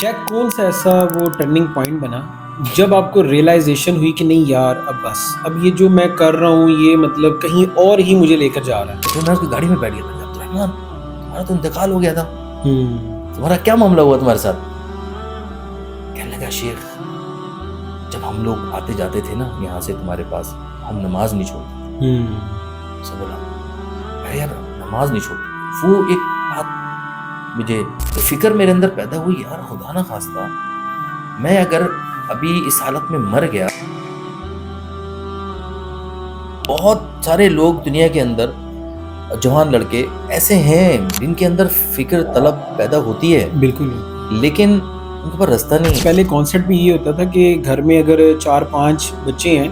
Check کون سا ایسا وہ ٹرننگ پوائنٹ بنا جب آپ کو ریئلائزیشن ہوئی کہ نہیں یار اب بس اب یہ جو میں کر رہا ہوں یہ مطلب کہیں اور ہی مجھے لے کر جا رہا ہے؟ تو میں اس کی گاڑی میں بیٹھ گیا تھا. عبد الرحمن تمہارا تو انتقال ہو گیا تھا, ہوں تمہارا کیا معاملہ ہوا تمہارے ساتھ؟ کہنے لگا شیخ جب ہم لوگ آتے جاتے تھے نا یہاں سے تمہارے پاس, ہم نماز نہیں چھوڑتے. سے بولا میں یار نماز نہیں چھوڑتے. وہ ایک بات مجھے فکر میرے اندر پیدا ہوئی, یار خدا نہ خواستہ میں اگر ابھی اس حالت میں مر گیا. بہت سارے لوگ دنیا کے اندر جوان لڑکے ایسے ہیں جن کے اندر فکر طلب پیدا ہوتی ہے, بالکل. لیکن ان کے پاس راستہ نہیں ہے. پہلے کانسیپٹ بھی یہ ہوتا تھا کہ گھر میں اگر 4-5 بچے ہیں,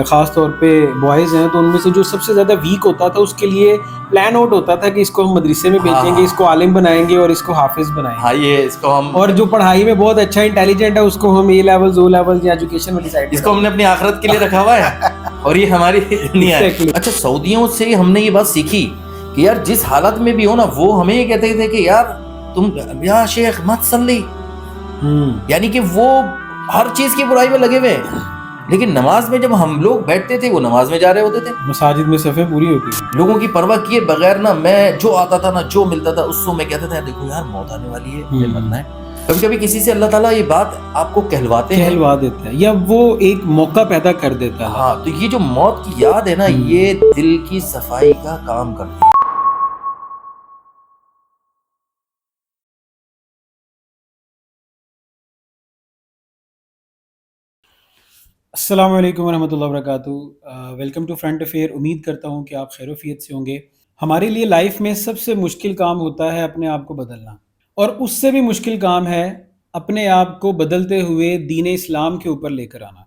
خاص طور پہ بوائز ہیں, تو ان میں سے جو سب سے زیادہ ویک ہوتا تھا اس کے لیے پلان آؤٹ ہوتا تھا کہ اس کو ہم مدرسے میں بھیجیں گے, اس کو عالم بنائیں گے اور اس کو حافظ بنائیں گے. ہاں یہ اس کو ہم, اور جو پڑھائی میں بہت اچھا انٹیلیجنٹ ہے اس کو ہم اے لیولز او لیولز یا ایجوکیشن والی سائڈ اس کو ہم نے اپنی آخرت کے لیے رکھا ہوا ہے اور یہ ہماری دنیا ہے. اچھا سعودیوں سے ہم نے یہ بات سیکھی کہ یار جس حالت میں بھی ہو نا وہ ہمیں یہ کہتے تھے کہ یار تم یا شیخ مت صلی, یعنی کہ وہ ہر چیز کی برائی میں لگے ہوئے ہیں, لیکن نماز میں جب ہم لوگ بیٹھتے تھے وہ نماز میں جا رہے ہوتے تھے. مساجد میں صفیں پوری ہوتی ہیں. لوگوں کی پرواہ کیے بغیر نا میں جو آتا تھا نا جو ملتا تھا اس کو میں کہتا تھا دیکھو یار موت آنے والی ہے, مجھے مرنا ہے. کبھی کبھی کسی سے اللہ تعالیٰ یہ بات آپ کو کہلوا دیتا ہے یا وہ ایک موقع پیدا کر دیتا ہے. ہاں تو یہ جو موت کی یاد ہے نا یہ دل کی صفائی کا کام کرتی ہے. السلام علیکم ورحمۃ اللہ وبرکاتہ. Welcome to front affair. امید کرتا ہوں کہ آپ خیر و عافیت سے ہوں گے. ہمارے لیے لائف میں سب سے مشکل کام ہوتا ہے اپنے آپ کو بدلنا, اور اس سے بھی مشکل کام ہے اپنے آپ کو بدلتے ہوئے دین اسلام کے اوپر لے کر آنا.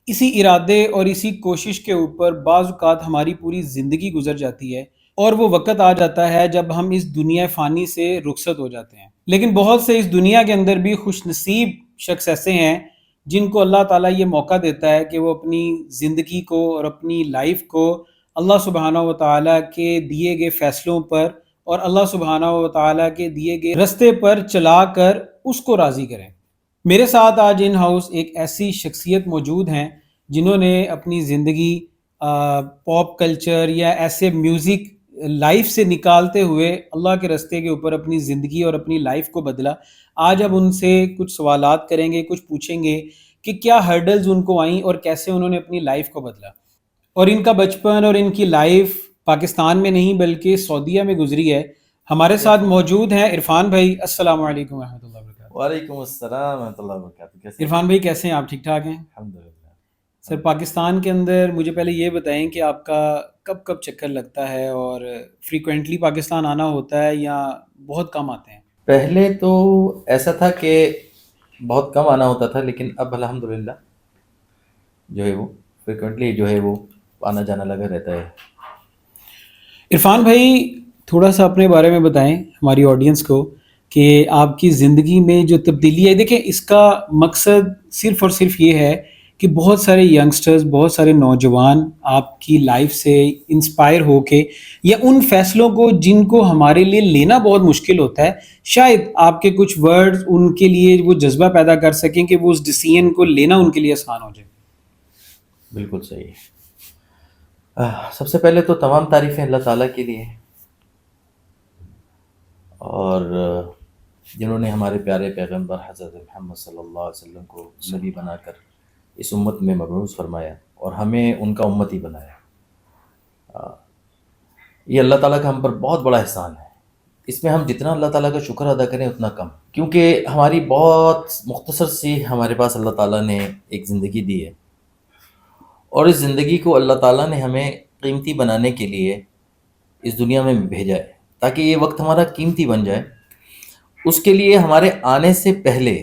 اسی ارادے اور اسی کوشش کے اوپر بعض اوقات ہماری پوری زندگی گزر جاتی ہے, اور وہ وقت آ جاتا ہے جب ہم اس دنیا فانی سے رخصت ہو جاتے ہیں. لیکن بہت سے اس دنیا کے اندر بھی خوش نصیب شخص ایسے ہیں جن کو اللہ تعالیٰ یہ موقع دیتا ہے کہ وہ اپنی زندگی کو اور اپنی لائف کو اللہ سبحانہ و تعالیٰ کے دیے گئے فیصلوں پر اور اللہ سبحانہ و تعالیٰ کے دیے گئے رستے پر چلا کر اس کو راضی کریں. میرے ساتھ آج ان ہاؤس ایک ایسی شخصیت موجود ہیں جنہوں نے اپنی زندگی پاپ کلچر یا ایسے میوزک لائف سے نکالتے ہوئے اللہ کے رستے کے اوپر اپنی زندگی اور اپنی لائف کو بدلا. آج اب ان سے کچھ سوالات کریں گے, کچھ پوچھیں گے کہ کیا ہرڈلز ان کو آئیں اور کیسے انہوں نے اپنی لائف کو بدلا. اور ان کا بچپن اور ان کی لائف پاکستان میں نہیں بلکہ سعودیہ میں گزری ہے. ہمارے ساتھ موجود ہیں عرفان بھائی. السلام علیکم ورحمۃ اللہ وبرکاتہ. وعلیکم السلام ورحمۃ اللہ وبرکاتہ. عرفان بھائی کیسے ہیں آپ؟ ٹھیک ٹھاک ہیں الحمدللہ. سر پاکستان کے اندر مجھے پہلے یہ بتائیں کہ آپ کا کب کب چکر لگتا ہے, اور فریکوینٹلی پاکستان آنا ہوتا ہے یا بہت کم آتے ہیں؟ پہلے تو ایسا تھا کہ بہت کم آنا ہوتا تھا, لیکن اب الحمدللہ جو ہے وہ فریکوینٹلی جو ہے وہ آنا جانا لگا رہتا ہے. عرفان بھائی تھوڑا سا اپنے بارے میں بتائیں ہماری آڈینس کو کہ آپ کی زندگی میں جو تبدیلی ہے. دیکھیں اس کا مقصد صرف اور صرف یہ ہے کہ بہت سارے ینگسٹرز, بہت سارے نوجوان آپ کی لائف سے انسپائر ہو کے یا ان فیصلوں کو جن کو ہمارے لیے لینا بہت مشکل ہوتا ہے, شاید آپ کے کچھ ورڈز ان کے لیے وہ جذبہ پیدا کر سکیں کہ وہ اس ڈیسیژن کو لینا ان کے لیے آسان ہو جائے. بالکل صحیح. سب سے پہلے تو تمام تعریفیں اللہ تعالیٰ کے لیے, اور جنہوں نے ہمارے پیارے پیغمبر حضرت محمد صلی اللہ علیہ وسلم کو نبی بنا کر اس امت میں مبعوث فرمایا اور ہمیں ان کا امتی بنایا. یہ اللہ تعالیٰ کا ہم پر بہت بڑا احسان ہے. اس میں ہم جتنا اللہ تعالیٰ کا شکر ادا کریں اتنا کم, کیونکہ ہماری بہت مختصر سی ہمارے پاس اللہ تعالیٰ نے ایک زندگی دی ہے, اور اس زندگی کو اللہ تعالیٰ نے ہمیں قیمتی بنانے کے لیے اس دنیا میں بھیجا ہے تاکہ یہ وقت ہمارا قیمتی بن جائے. اس کے لیے ہمارے آنے سے پہلے,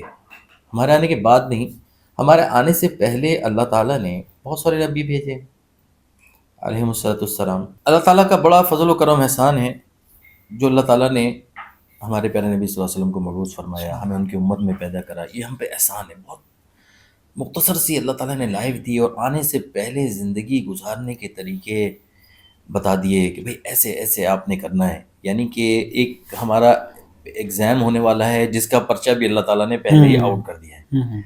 ہمارے آنے کے بعد نہیں, ہمارے آنے سے پہلے اللہ تعالیٰ نے بہت سارے نبی بھیجے علیہم الصلوۃ والسلام. اللہ تعالیٰ کا بڑا فضل و کرم احسان ہے جو اللہ تعالیٰ نے ہمارے پیارے نبی صلی اللہ علیہ وسلم کو مبعوث فرمایا, ہمیں ان کی امت میں پیدا کرا. یہ ہم پہ احسان ہے. بہت مختصر سی اللہ تعالیٰ نے لائف دی اور آنے سے پہلے زندگی گزارنے کے طریقے بتا دیے کہ بھئی ایسے ایسے آپ نے کرنا ہے. یعنی کہ ایک ہمارا ایگزام ہونے والا ہے جس کا پرچہ بھی اللہ تعالیٰ نے پہلے ہی آؤٹ کر دیا ہے،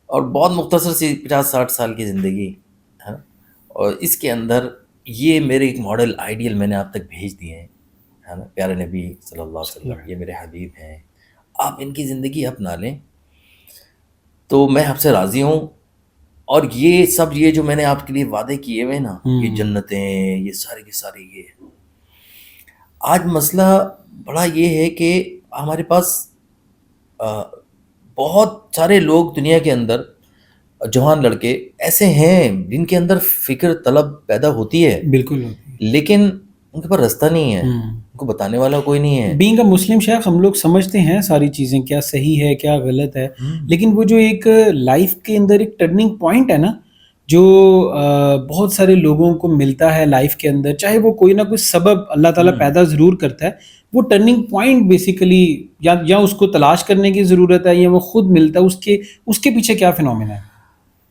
اور بہت مختصر سی 50-60 سال کی زندگی ہے نا، اور اس کے اندر یہ میرے ایک ماڈل آئیڈیل میں نے آپ تک بھیج دیے ہیں، ہے نا، پیارے نبی صلی اللہ علیہ وسلم، یہ میرے حبیب ہیں، آپ ان کی زندگی اپنا لیں تو میں آپ سے راضی ہوں. اور یہ سب یہ جو میں نے آپ کے لیے وعدے کیے ہوئے نا، یہ جنتیں، یہ سارے کے سارے، یہ آج مسئلہ بڑا یہ ہے کہ ہمارے پاس بہت سارے لوگ دنیا کے اندر، جوان لڑکے ایسے ہیں جن کے اندر فکر طلب پیدا ہوتی ہے، بالکل. لیکن ان کے پاس راستہ نہیں ہے، ان کو بتانے والا کوئی نہیں ہے. بینگ اے مسلم شیخ ہم لوگ سمجھتے ہیں ساری چیزیں کیا صحیح ہے کیا غلط ہے، لیکن وہ جو ایک لائف کے اندر ایک ٹرننگ پوائنٹ ہے نا، جو بہت سارے لوگوں کو ملتا ہے لائف کے اندر، چاہے وہ کوئی نہ کوئی سبب اللہ تعالیٰ پیدا ضرور کرتا ہے، وہ ٹرننگ پوائنٹ بیسیکلی یا اس کو تلاش کرنے کی ضرورت ہے یا وہ خود ملتا ہے، اس کے پیچھے کیا فینومینا ہے؟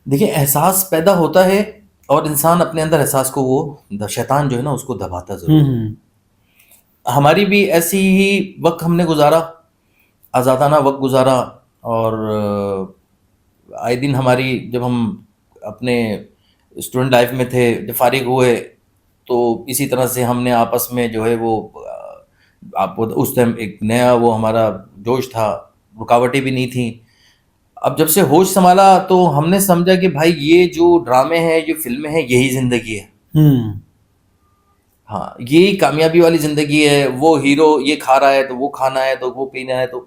دیکھیں، احساس پیدا ہوتا ہے اور انسان اپنے اندر احساس کو، وہ شیطان جو ہے نا اس کو دباتا ضرور ہے. ہماری بھی ایسی ہی وقت ہم نے گزارا، آزادانہ وقت گزارا، اور آئے دن ہماری، جب ہم اپنے اسٹوڈنٹ لائف میں تھے، جب فارغ ہوئے تو اسی طرح سے ہم نے آپس میں جو ہے وہ آپ اس ٹائم ایک نیا وہ ہمارا جوش تھا، رکاوٹیں بھی نہیں تھیں. اب جب سے ہوش سنبھالا تو ہم نے سمجھا کہ بھائی یہ جو ڈرامے ہیں، جو فلمیں ہیں، یہی زندگی ہے. ہاں، یہی کامیابی والی زندگی ہے. وہ ہیرو یہ کھا رہا ہے تو وہ کھانا ہے، تو وہ پینا ہے، تو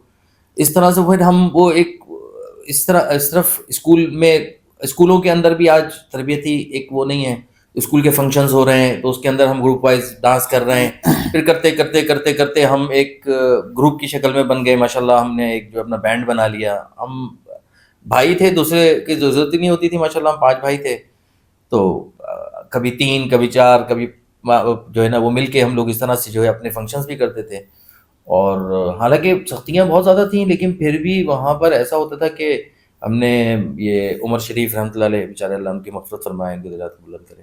اس طرح سے پھر ہم وہ ایک اس طرف اسکولوں کے اندر بھی آج تربیتی ایک وہ نہیں ہے. اسکول کے فنکشنز ہو رہے ہیں تو اس کے اندر ہم گروپ وائز ڈانس کر رہے ہیں، پھر کرتے کرتے کرتے کرتے ہم ایک گروپ کی شکل میں بن گئے. ماشاء اللہ ہم نے ایک جو اپنا بینڈ بنا لیا. ہم بھائی تھے، دوسرے کی ضرورت ہی نہیں ہوتی تھی. ماشاء اللہ ہم 5 بھائی تھے، تو کبھی 3 کبھی 4 کبھی جو ہے نا وہ مل کے ہم لوگ اس طرح سے جو ہے اپنے فنکشنز بھی کرتے تھے. اور حالانکہ سختیاں بہت زیادہ تھیں، لیکن پھر بھی وہاں پر ایسا ہوتا تھا کہ ہم نے یہ عمر شریف رحمۃ اللہ علیہ، بیچارے اللہ ان کی مغفرت فرمائے، ان کے درجات کو بلند کرے،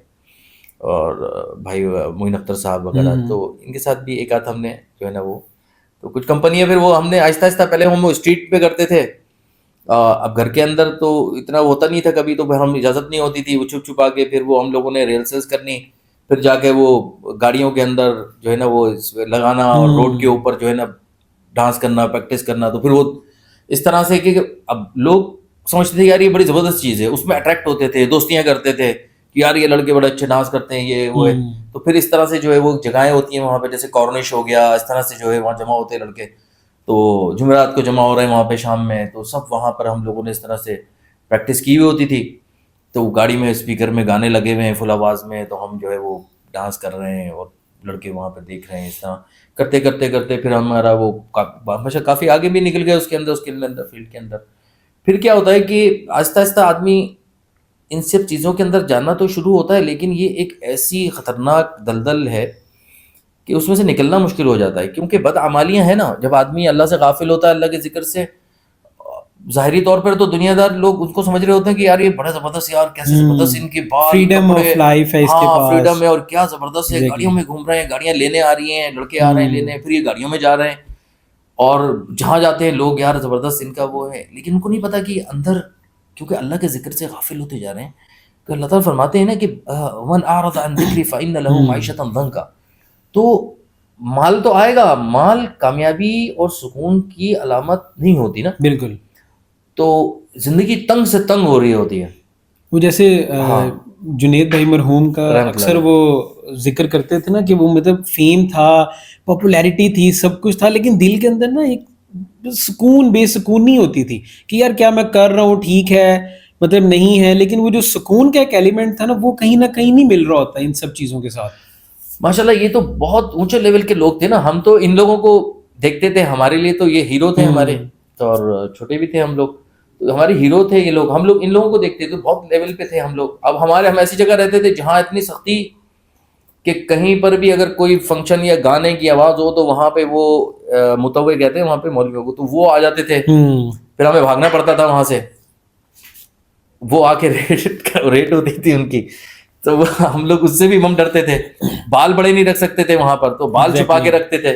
اور بھائی معین اختر صاحب وغیرہ، تو ان کے ساتھ بھی ایک آدھ ہم نے جو ہے نا وہ، تو کچھ کمپنیاں پھر وہ ہم نے آہستہ آہستہ، پہلے ہم وہ اسٹریٹ پہ کرتے تھے. اب گھر کے اندر تو اتنا ہوتا نہیں تھا کبھی، تو پھر ہم اجازت نہیں ہوتی تھی، وہ چھپ چھپا کے پھر وہ ہم لوگوں نے ریلسز کرنی، پھر جا کے وہ گاڑیوں کے اندر جو ہے نا وہ لگانا، اور روڈ کے اوپر جو ہے نا ڈانس کرنا، پریکٹس کرنا. تو پھر وہ اس طرح سے کہ اب لوگ سمجھتے تھے یار یہ بڑی زبردست چیز ہے، اس میں اٹریکٹ ہوتے تھے، دوستیاں کرتے تھے کہ یار یہ لڑکے بڑے اچھے ڈانس کرتے ہیں، یہ وہ ہے. تو پھر اس طرح سے جو ہے وہ جگہیں ہوتی ہیں وہاں پہ، جیسے کارنش ہو گیا، اس طرح سے جو ہے وہاں جمع ہوتے ہیں لڑکے. تو جمعرات کو جمع ہو رہے ہیں وہاں پہ شام میں، تو سب وہاں پر ہم لوگوں نے اس طرح سے پریکٹس کی ہوئی ہوتی تھی. تو گاڑی میں اسپیکر میں گانے لگے ہوئے ہیں فل آواز میں، تو ہم جو ہے وہ ڈانس کر رہے ہیں اور لڑکے وہاں پہ دیکھ رہے ہیں. اس طرح کرتے کرتے کرتے پھر ہمارا وہ کافی آگے بھی نکل گیا اس کے اندر فیلڈ کے اندر. پھر کیا ہوتا ہے کہ آہستہ آہستہ آدمی ان سب چیزوں کے اندر جاننا تو شروع ہوتا ہے، لیکن یہ ایک ایسی خطرناک دلدل ہے کہ اس میں سے نکلنا مشکل ہو جاتا ہے. کیونکہ بدعمالیاں ہیں نا، جب آدمی اللہ سے غافل ہوتا ہے، اللہ کے ذکر سے، ظاہری طور پر تو دنیا دار لوگ ان کو سمجھ رہے ہوتے ہیں کہ یار یہ بڑا زبردست، یار کیسے زبردست ان کے بال، فریڈم آف لائف ہے اس کے پاس، فریڈم ہے، اور کیا زبردست ہے، گاڑیوں میں گھوم رہے ہیں، گاڑیاں لینے آ رہی ہیں، لڑکے آ رہے ہیں لینے، پھر یہ گاڑیوں میں جا رہے ہیں، اور جہاں جاتے ہیں لوگ یار زبردست ان کا وہ ہے. لیکن ان کو نہیں پتا کہ اندر، کیونکہ اللہ کے ذکر سے غافل ہوتے جا رہے ہیں. کہ اللہ تعالیٰ فرماتے ہیں نا کہ من اعرض عن ذکری فإن له معیشۃ ضنکا. تو مال تو آئے گا، مال کامیابی اور سکون کی علامت نہیں ہوتی نا، بالکل. تو زندگی تنگ سے تنگ ہو رہی ہوتی ہے. وہ جیسے جنید بھائی مرحوم کا اکثر وہ ذکر کرتے تھے نا کہ وہ مطلب فیم تھا، پاپولیرٹی تھی، سب کچھ تھا، لیکن دل کے اندر نا ایک سکون، بے سکونی ہوتی تھی کہ یار کیا میں کر رہا ہوں ٹھیک ہے، مطلب نہیں ہے، لیکن وہ جو سکون کا ایک ایلیمنٹ تھا نا وہ کہیں نہ کہیں نہیں مل رہا ہوتا ان سب چیزوں کے ساتھ. ماشاءاللہ یہ تو بہت اونچے لیول کے لوگ تھے نا. ہم تو ان لوگوں کو دیکھتے تھے، ہمارے لیے تو یہ ہیرو تھے ہمارے، اور چھوٹے بھی تھے ہم لوگ، تو ہمارے ہیرو تھے یہ لوگ. ہم لوگ ان لوگوں کو دیکھتے تھے، بہت لیول پہ تھے ہم لوگ. اب ہم ایسی جگہ رہتے تھے جہاں اتنی سختی کہ کہیں پر بھی اگر کوئی فنکشن یا گانے کی آواز ہو تو وہاں پہ وہ متوع کہتے ہیں وہاں پہ مولویوں کو، تو وہ آ جاتے تھے، پھر ہمیں بھاگنا پڑتا تھا وہاں سے. وہ آ کے ریٹ ہوتی تھی ان کی، تو ہم لوگ اس سے بھی ہم ڈرتے تھے. بال بڑے نہیں رکھ سکتے تھے وہاں پر، تو بال چھپا کے رکھتے تھے.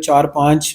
4-5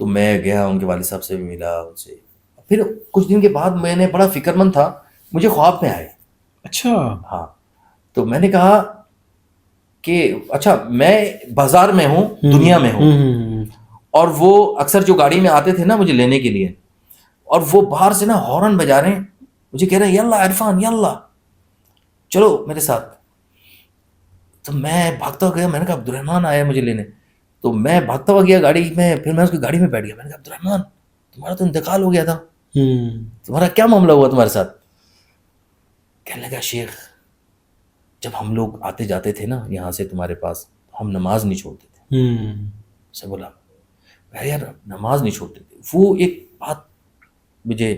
تو میں گیا ان کے والد صاحب سے بھی ملا ان سے. پھر کچھ دن کے بعد میں نے بڑا فکر مند تھا, مجھے خواب میں آئے. اچھا. ہاں, تو میں نے کہا کہ اچھا میں بازار میں ہوں, دنیا میں ہوں, اور وہ اکثر جو گاڑی میں آتے تھے نا مجھے لینے کے لیے, اور وہ باہر سے نا ہارن بجا رہے ہیں, مجھے کہہ رہے ہیں یلا عرفان یلا چلو میرے ساتھ. تو میں بھاگتا ہوا گیا, میں نے کہا عبد الرحمن آیا مجھے لینے. تو میں بھاگتا ہوا گیا گاڑی میں, پھر میں اس کی گاڑی میں بیٹھ گیا. میں نے کہا عبد الرحمن تمہارا تو انتقال ہو گیا تھا, تمہارا کیا معاملہ ہوا تمہارے ساتھ؟ کہنے لگا شیخ جب ہم لوگ آتے جاتے تھے نا یہاں سے تمہارے پاس, ہم نماز نہیں چھوڑتے تھے. سے بولا یار نماز نہیں چھوڑتے تھے. وہ ایک بات مجھے,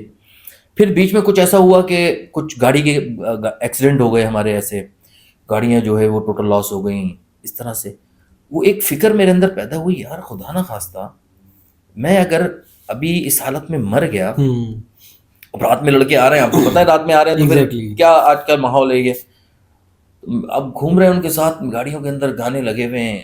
پھر بیچ میں کچھ ایسا ہوا کہ کچھ گاڑی کے ایکسیڈنٹ ہو گئے ہمارے, ایسے گاڑیاں جو ہے وہ ٹوٹل لاس ہو گئیں. اس طرح سے وہ ایک فکر میرے اندر پیدا ہوئی, یار خدا نہ خواستہ میں اگر ابھی اس حالت میں مر گیا, اب رات میں لڑکے آ رہے ہیں, آپ کو پتہ ہے رات میں آ رہے ہیں, تو پھر کیا آج کل ماحول ہے یہ, اب گھوم رہے ہیں ان کے ساتھ گاڑیوں کے اندر, گانے لگے ہوئے ہیں,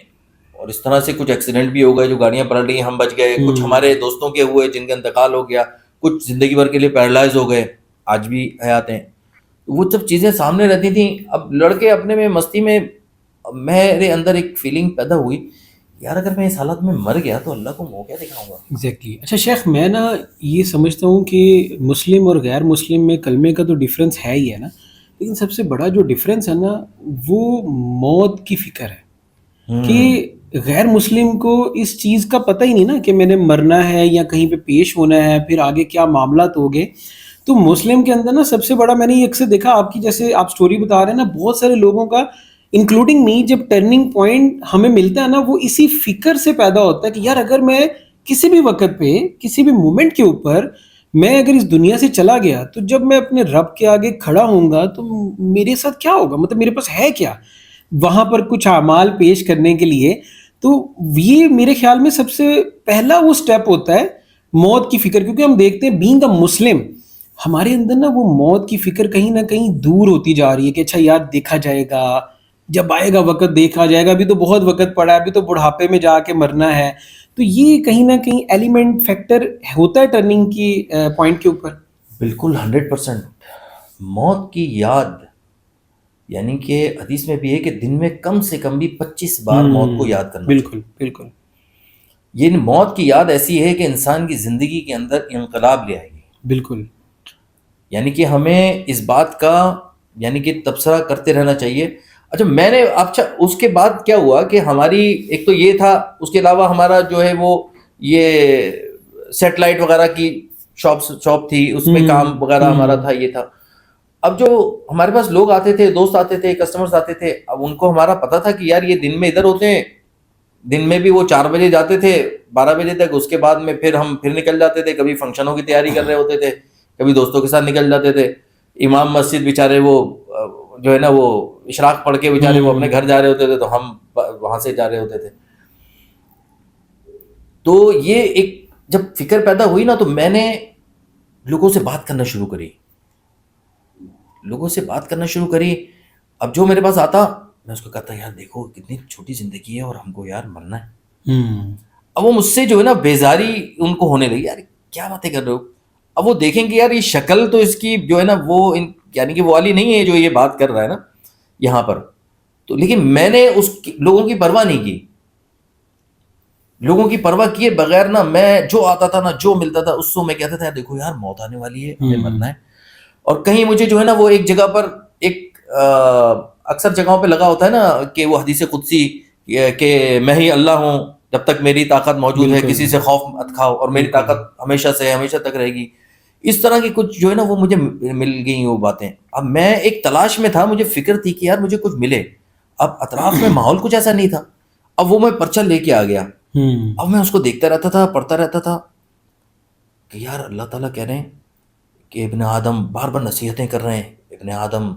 اور اس طرح سے کچھ ایکسیڈنٹ بھی ہو گئے, جو گاڑیاں پلٹ گئی ہم بچ گئے, کچھ ہمارے دوستوں کے ہوئے جن کا انتقال ہو گیا, کچھ زندگی بھر کے لیے پیرالائز ہو گئے, آج بھی حیات ہیں. وہ سب چیزیں سامنے رہتی تھیں. اب لڑکے اپنے میں مستی میں, میرے اندر ایک فیلنگ پیدا ہوئی, یار اگر میں اس حالت میں مر گیا تو اللہ کو منہ کیا دکھاؤں گا. ایگزیکٹلی. اچھا شیخ, میں نا یہ سمجھتا ہوں کہ مسلم اور غیر مسلم میں کلمے کا تو ڈفرینس ہے ہی ہے نا, لیکن سب سے بڑا جو ڈفرینس ہے نا وہ موت کی فکر ہے. کہ غیر مسلم کو اس چیز کا پتہ ہی نہیں نا کہ میں نے مرنا ہے یا کہیں پہ پیش ہونا ہے, پھر آگے کیا معاملات ہوگے. تو مسلم کے اندر نا سب سے بڑا, میں نے یہ اکثر دیکھا, آپ کی جیسے آپ سٹوری بتا رہے ہیں نا, بہت سارے لوگوں کا انکلوڈنگ می, جب ٹرننگ پوائنٹ ہمیں ملتا ہے نا وہ اسی فکر سے پیدا ہوتا ہے کہ یار اگر میں کسی بھی وقت پہ کسی بھی مومنٹ کے اوپر میں اگر اس دنیا سے چلا گیا, تو جب میں اپنے رب کے آگے کھڑا ہوں گا تو میرے ساتھ کیا ہوگا, مطلب میرے پاس ہے کیا وہاں پر کچھ اعمال پیش کرنے کے لیے. تو یہ میرے خیال میں سب سے پہلا وہ سٹیپ ہوتا ہے موت کی فکر, کیونکہ ہم دیکھتے ہیں بینگ اے مسلم ہمارے اندر نا وہ موت کی فکر کہیں نہ کہیں دور ہوتی جا رہی ہے کہ اچھا یار دیکھا جائے گا, جب آئے گا وقت دیکھا جائے گا, ابھی تو بہت وقت پڑا ہے, ابھی تو بڑھاپے میں جا کے مرنا ہے. تو یہ کہیں نہ کہیں ایلیمنٹ فیکٹر ہوتا ہے ٹرننگ کی پوائنٹ کے اوپر. بالکل 100%. موت کی یاد, یعنی کہ حدیث میں بھی ہے کہ دن میں کم سے کم بھی 25 بار موت کو یاد کرنا بالکل چاہیے. بالکل. یہ موت کی یاد ایسی ہے کہ انسان کی زندگی کے اندر انقلاب لے آئے گی. بالکل. یعنی کہ ہمیں اس بات کا یعنی کہ تبصرہ کرتے رہنا چاہیے. اچھا میں نے اچھا اس کے بعد کیا ہوا کہ ہماری ایک تو یہ تھا, اس کے علاوہ ہمارا جو ہے وہ یہ سیٹلائٹ وغیرہ کی شاپ تھی, اس میں کام وغیرہ ہمارا تھا, یہ تھا. اب جو ہمارے پاس لوگ آتے تھے, دوست آتے تھے, کسٹمرز آتے تھے, اب ان کو ہمارا پتا تھا کہ یار یہ دن میں ادھر ہوتے ہیں, دن میں بھی وہ 4 بجے جاتے تھے 12 بجے تک, اس کے بعد میں پھر ہم پھر نکل جاتے تھے, کبھی فنکشنوں کی تیاری کر رہے ہوتے تھے, کبھی دوستوں کے ساتھ نکل جاتے تھے. امام مسجد بیچارے وہ جو ہے نا وہ اشراق پڑھ کے بیچارے وہ اپنے گھر جا رہے ہوتے تھے, تو ہم وہاں سے جا رہے ہوتے تھے. تو یہ ایک جب فکر پیدا ہوئی نا, تو میں نے لوگوں سے بات کرنا شروع کری. اب جو میرے پاس آتا میں اس کو کہتا یار دیکھو کتنی چھوٹی زندگی ہے اور ہم کو یار مرنا ہے. اب وہ مجھ سے جو ہے نا بیزاری ان کو ہونے لگی, یار کیا باتیں کر رہے ہو. اب وہ دیکھیں کہ یار یہ شکل تو اس کی جو ہے نا وہ یعنی کہ وہ والی نہیں ہے جو یہ بات کر رہا ہے نا یہاں پر. تو لیکن میں نے لوگوں کی پرواہ نہیں کی, لوگوں کی پرواہ کیے بغیر نا میں جو آتا تھا نا, جو ملتا تھا اس کو میں کہتا تھا یار دیکھو یار موت آنے والی ہے, ہمیں مرنا ہے. اور کہیں مجھے جو ہے نا وہ ایک جگہ پر ایک اکثر جگہوں پہ لگا ہوتا ہے نا کہ وہ حدیث قدسی کہ میں ہی اللہ ہوں, جب تک میری طاقت موجود ہے کسی سے خوف مت کھاؤ, اور میری طاقت ہمیشہ سے ہمیشہ تک رہے گی. اس طرح کی کچھ جو ہے نا وہ مجھے مل گئی وہ باتیں. اب میں ایک تلاش میں تھا, مجھے فکر تھی کہ یار مجھے کچھ ملے. اب اطراف میں ماحول کچھ ایسا نہیں تھا. اب وہ میں پرچہ لے کے آ گیا. اب میں اس کو دیکھتا رہتا تھا, پڑھتا رہتا تھا کہ یار اللہ تعالیٰ کہہ رہے ہیں کہ ابن آدم, بار بار نصیحتیں کر رہے ہیں, ابن آدم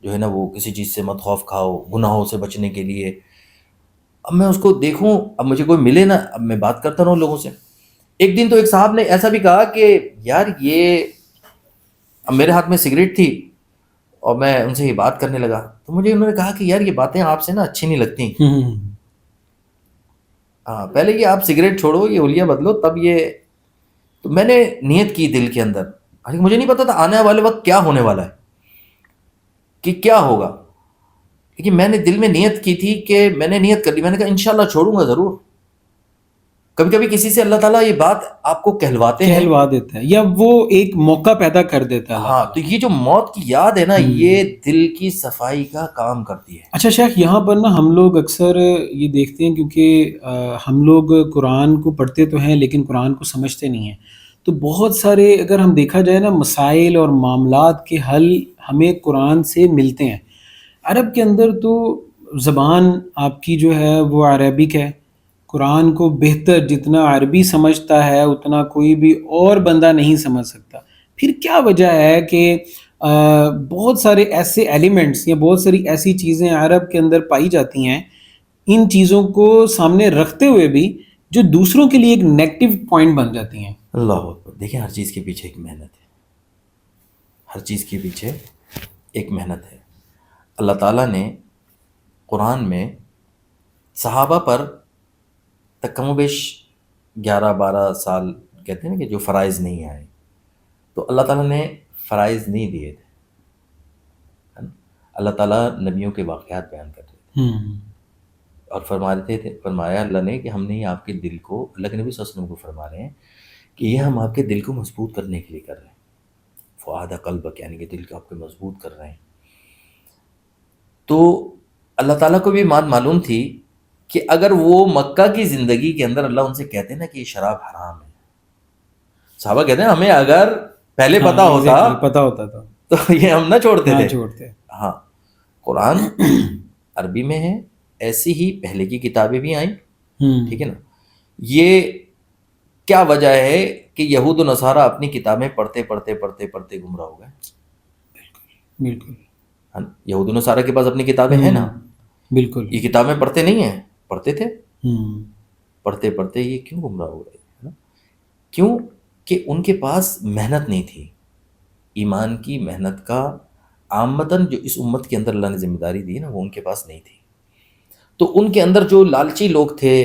جو ہے نا وہ کسی چیز سے مت خوف کھاؤ, گناہوں سے بچنے کے لیے. اب میں اس کو دیکھوں, اب مجھے کوئی ملے نا, اب میں بات کرتا رہوں لوگوں سے. ایک دن تو ایک صاحب نے ایسا بھی کہا کہ یار یہ, اب میرے ہاتھ میں سگریٹ تھی اور میں ان سے یہ بات کرنے لگا, تو مجھے انہوں نے کہا کہ یار یہ باتیں آپ سے نا اچھی نہیں لگتی. ہاں پہلے کہ آپ سگریٹ چھوڑو، یہ حلیہ بدلو، تب یہ. تو میں نے نیت کی دل کے اندر، حالانکہ مجھے نہیں پتا تھا آنے والے وقت کیا ہونے والا ہے، کہ کیا ہوگا، لیکن میں نے دل میں نیت کی تھی، کہ میں نے نیت کر لی، میں نے کہا انشاءاللہ چھوڑوں گا ضرور. کبھی کبھی کسی سے اللہ تعالیٰ یہ بات آپ کو کہلواتے ہیں. کہلوا دیتا ہے، یا وہ ایک موقع پیدا کر دیتا ہے اللہ ہاں، تعالیٰ. تو یہ جو موت کی یاد ہے نا، ہوں. یہ دل کی صفائی کا کام کرتی ہے. اچھا شیخ، یہاں پر نا ہم لوگ اکثر یہ دیکھتے ہیں، کیونکہ ہم لوگ قرآن کو پڑھتے تو ہیں لیکن قرآن کو سمجھتے نہیں ہیں. تو بہت سارے اگر ہم دیکھا جائے نا مسائل اور معاملات کے حل ہمیں قرآن سے ملتے ہیں. عرب کے اندر تو زبان آپ کی جو ہے وہ عربک ہے. قرآن کو بہتر جتنا عربی سمجھتا ہے اتنا کوئی بھی اور بندہ نہیں سمجھ سکتا. پھر کیا وجہ ہے کہ بہت سارے ایسے ایلیمنٹس یا بہت ساری ایسی چیزیں عرب کے اندر پائی جاتی ہیں، ان چیزوں کو سامنے رکھتے ہوئے بھی جو دوسروں کے لیے ایک نیگیٹو پوائنٹ بن جاتی ہیں؟ اللہ اکبر. دیکھیں ہر چیز کے پیچھے ایک محنت ہے، ہر چیز کے پیچھے ایک محنت ہے. اللہ تعالیٰ نے قرآن میں صحابہ پر کم و بیش 11-12 سال کہتے ہیں نا کہ جو فرائض نہیں آئے، تو اللہ تعالیٰ نے فرائض نہیں دیے تھے، ہے نا. اللہ تعالیٰ نبیوں کے واقعات بیان کر رہے تھے، اور فرمایا اللہ نے کہ ہم نے یہ آپ کے دل کو، اللہ کے نبی صلی اللہ علیہ وسلم کو فرما رہے ہیں کہ یہ ہم آپ کے دل کو مضبوط کرنے کے لیے کر رہے ہیں. فؤاد قلبک، یعنی کہ دل کو آپ کے مضبوط کر رہے ہیں. تو اللہ تعالیٰ کو بھی بات معلوم تھی کہ اگر وہ مکہ کی زندگی کے اندر اللہ ان سے کہتے نا کہ یہ شراب حرام ہے، صحابہ کہتے ہیں ہمیں اگر پہلے پتا ہوتا تھا تو یہ ہم نہ چھوڑتے تھے. چھوڑتے. ہاں، قرآن عربی میں ہے، ایسی ہی پہلے کی کتابیں بھی آئیں، ٹھیک ہے نا. یہ کیا وجہ ہے کہ یہود و نصارہ اپنی کتابیں پڑھتے پڑھتے پڑھتے پڑھتے گمراہ ہو گئے. بالکل. یہود و نصارہ کے پاس اپنی کتابیں ہیں نا، بالکل. یہ کتابیں پڑھتے نہیں ہیں، پڑھتے تھے، پڑھتے پڑھتے یہ کیوں گمراہ ہو گئے، ہے نا. کیوں کہ ان کے پاس محنت نہیں تھی، ایمان کی محنت کا عامتاً جو اس امت کے اندر اللہ نے ذمہ داری دی نا، وہ ان کے پاس نہیں تھی. تو ان کے اندر جو لالچی لوگ تھے،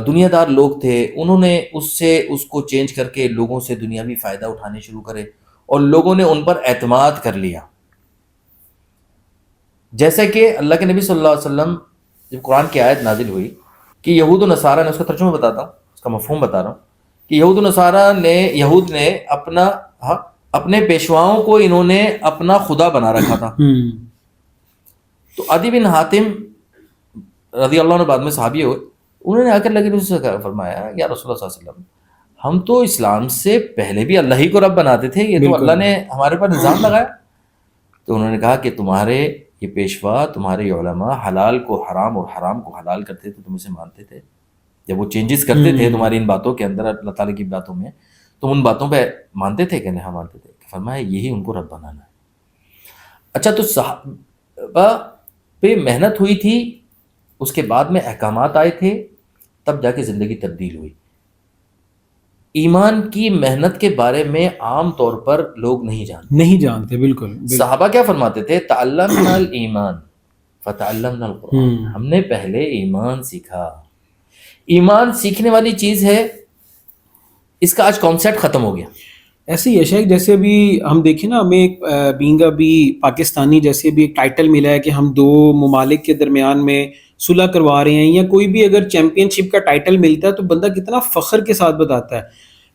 دنیا دار لوگ تھے، انہوں نے اس کو چینج کر کے لوگوں سے دنیاوی فائدہ اٹھانے شروع کرے، اور لوگوں نے ان پر اعتماد کر لیا. جیسے کہ اللہ کے نبی صلی اللہ علیہ وسلم جب قرآن کی آیت نازل ہوئی کہ یہود و نصارہ نے، اس کا ترجمہ بتاتا ہوں، اس کا مفہوم بتا رہا ہوں، کہ یہود نے اپنے پیشواؤں کو انہوں نے اپنا خدا بنا رکھا تھا. تو عدی بن حاتم رضی اللہ عنہ بعد میں صحابی ہوئے، انہوں نے آ کر اللہ کے نبی سے فرمایا یا رسول اللہ صلی اللہ علیہ وسلم، ہم تو اسلام سے پہلے بھی اللہ ہی کو رب بناتے تھے، یہ تو اللہ نے ہمارے پر نظام لگایا. تو انہوں نے کہا کہ تمہارے یہ پیشوا، تمہارے علماء حلال کو حرام اور حرام کو حلال کرتے تھے، تم اسے مانتے تھے. جب وہ چینجز کرتے تھے تمہاری ان باتوں کے اندر، اللہ تعالیٰ کی باتوں میں، تم ان باتوں پہ مانتے تھے کہ نہیں؟ ہاں مانتے تھے. فرمایا یہی ان کو رب بنانا ہے. اچھا، تو صحابہ پہ محنت ہوئی تھی، اس کے بعد میں احکامات آئے تھے، تب جا کے زندگی تبدیل ہوئی. ایمان کی محنت کے بارے میں عام طور پر لوگ نہیں جانتے. بالکل. صحابہ کیا فرماتے تھے؟ تعلمنا الایمان فتعلمنا القرآن. ہم نے پہلے ایمان سیکھا. ایمان سیکھنے والی چیز ہے، اس کا آج کانسیپٹ ختم ہو گیا. ایسے ہی ہے شیخ، جیسے ابھی ہم دیکھیں نا، ہمیں بینگ ابھی پاکستانی جیسے بھی ایک ٹائٹل ملا ہے کہ ہم دو ممالک کے درمیان میں صلح کروا رہے ہیں، یا کوئی بھی اگر چیمپئن شپ کا ٹائٹل ملتا ہے تو بندہ کتنا فخر کے ساتھ بتاتا ہے.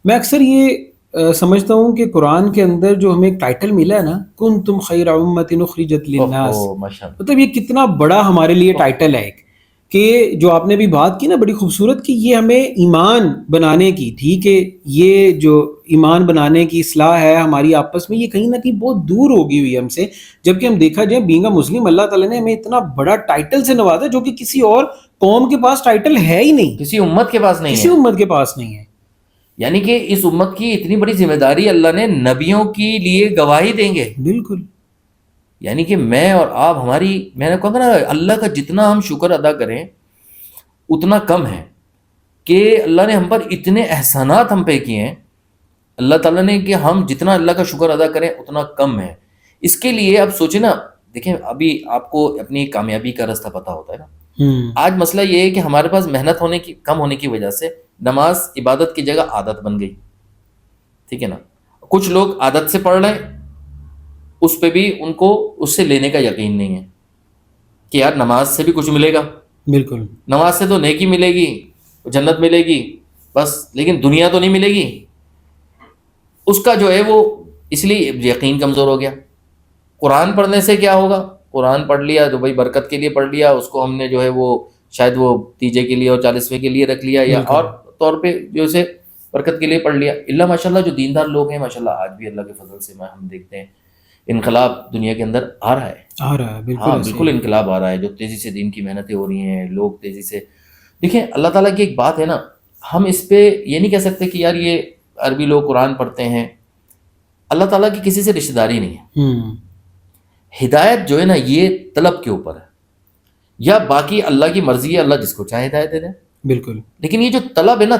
میں اکثر یہ سمجھتا ہوں کہ قرآن کے اندر جو ہمیں ایک ٹائٹل ملا ہے نا، کنتم خیر امۃ اخرجت للناس، مطلب یہ کتنا بڑا ہمارے لیے ٹائٹل ہے ایک، کہ جو آپ نے بھی بات کی نا بڑی خوبصورت، کہ یہ ہمیں ایمان بنانے کی، ٹھیک ہے، یہ جو ایمان بنانے کی اصلاح ہے ہماری آپس میں، یہ کہیں نہ کہیں بہت دور ہوگی ہوئی ہم سے. جبکہ ہم دیکھا جائے بینگ اے مسلم، اللہ تعالیٰ نے ہمیں اتنا بڑا ٹائٹل سے نوازا جو کہ کسی اور قوم کے پاس ٹائٹل ہے ہی نہیں، کسی امت کے پاس نہیں ہے، کسی امت کے پاس نہیں ہے. یعنی کہ اس امت کی اتنی بڑی ذمہ داری اللہ نے نبیوں کے لیے گواہی دیں گے. بالکل. یعنی کہ میں اور آپ، میں نے کہا نا، اللہ کا جتنا ہم شکر ادا کریں اتنا کم ہے، کہ اللہ نے ہم پر اتنے احسانات ہم پہ کیے ہیں اللہ تعالیٰ نے، کہ ہم جتنا اللہ کا شکر ادا کریں اتنا کم ہے. اس کے لیے اب سوچیں نا، دیکھیں ابھی آپ کو اپنی کامیابی کا راستہ پتہ ہوتا ہے نا، آج مسئلہ یہ ہے کہ ہمارے پاس محنت کم ہونے کی وجہ سے نماز عبادت کی جگہ عادت بن گئی، ٹھیک ہے نا. کچھ لوگ عادت سے پڑھ رہے ہیں، اس پہ بھی ان کو اس سے لینے کا یقین نہیں ہے کہ یار نماز سے بھی کچھ ملے گا، بالکل نماز سے تو نیکی ملے گی، جنت ملے گی بس، لیکن دنیا تو نہیں ملے گی. اس کا جو ہے وہ اس لیے یقین کمزور ہو گیا. قرآن پڑھنے سے کیا ہوگا؟ قرآن پڑھ لیا تو بھائی برکت کے لیے پڑھ لیا، اس کو ہم نے جو ہے وہ شاید وہ تیجے کے لیے اور 40ویں کے لیے رکھ لیا، یا بالکل اور طور پہ جو اسے برکت کے لیے پڑھ لیا. اللہ ماشاء اللہ جو دیندار لوگ ہیں ماشاء اللہ آج بھی اللہ کے فضل سے ہم دیکھتے ہیں انقلاب دنیا کے اندر آ رہا ہے. آ رہا ہے، بالکل ہاں ایسے بالکل ہی ہے۔ انقلاب آ رہا ہے، جو تیزی سے دین کی محنتیں ہو رہی ہیں، لوگ تیزی سے دیکھیں. اللہ تعالیٰ کی ایک بات ہے نا، ہم اس پہ یہ نہیں کہہ سکتے کہ یار یہ عربی لوگ قرآن پڑھتے ہیں. اللہ تعالیٰ کی کسی سے رشتہ داری نہیں ہے. ہدایت جو ہے نا یہ طلب کے اوپر ہے، یا باقی اللہ کی مرضی ہے، اللہ جس کو چاہے ہدایت دے دے. بالکل لیکن یہ جو طلب ہے نا،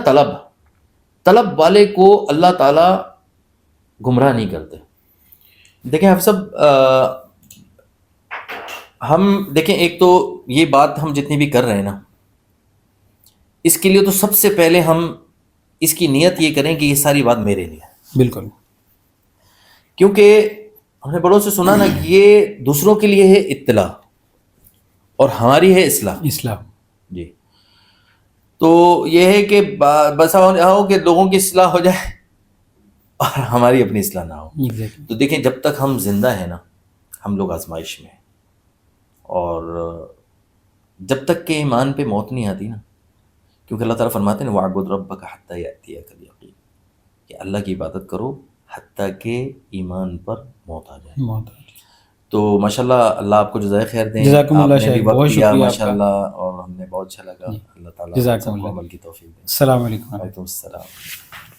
طلب والے کو اللہ تعالیٰ گمراہ نہیں کرتے. دیکھیں آپ سب ہم دیکھیں، ایک تو یہ بات ہم جتنی بھی کر رہے ہیں نا، اس کے لیے تو سب سے پہلے ہم اس کی نیت یہ کریں کہ یہ ساری بات میرے لیے ہے. بالکل کیونکہ ہم نے بڑوں سے سنا نا کہ یہ دوسروں کے لیے ہے اطلاع اور ہماری ہے اصلاح. اسلام جی، تو یہ ہے کہ بس ہو کہ لوگوں کی اصلاح ہو جائے اور ہماری اپنی اصلاح نہ ہو. ایگزیکٹلی تو دیکھیں جب تک ہم زندہ ہیں نا، ہم لوگ آزمائش میں ہیں، اور جب تک کہ ایمان پہ موت نہیں آتی نا، کیونکہ اللہ تعالیٰ فرماتے ہیں وَاعْبُدْ رَبَّكَ حَتَّىٰ يَأْتِيَكَ الْيَقِينُ، کہ اللہ کی عبادت کرو حتیٰ کہ ایمان پر موت آ جائے. موت تو ماشاءاللہ اللہ آپ کو جزائے خیر دیں. جزاکم اللہ آپ نے بھی شیخ، وقت بہت دیا شکریہ آپ کا. ماشاءاللہ، اور ہم نے بہت اچھا لگا. جی، اللہ تعالیٰ جزاکم سب کو اللہ. عمل کی توفیق دیں. السلام علیکم. وعلیکم السلام.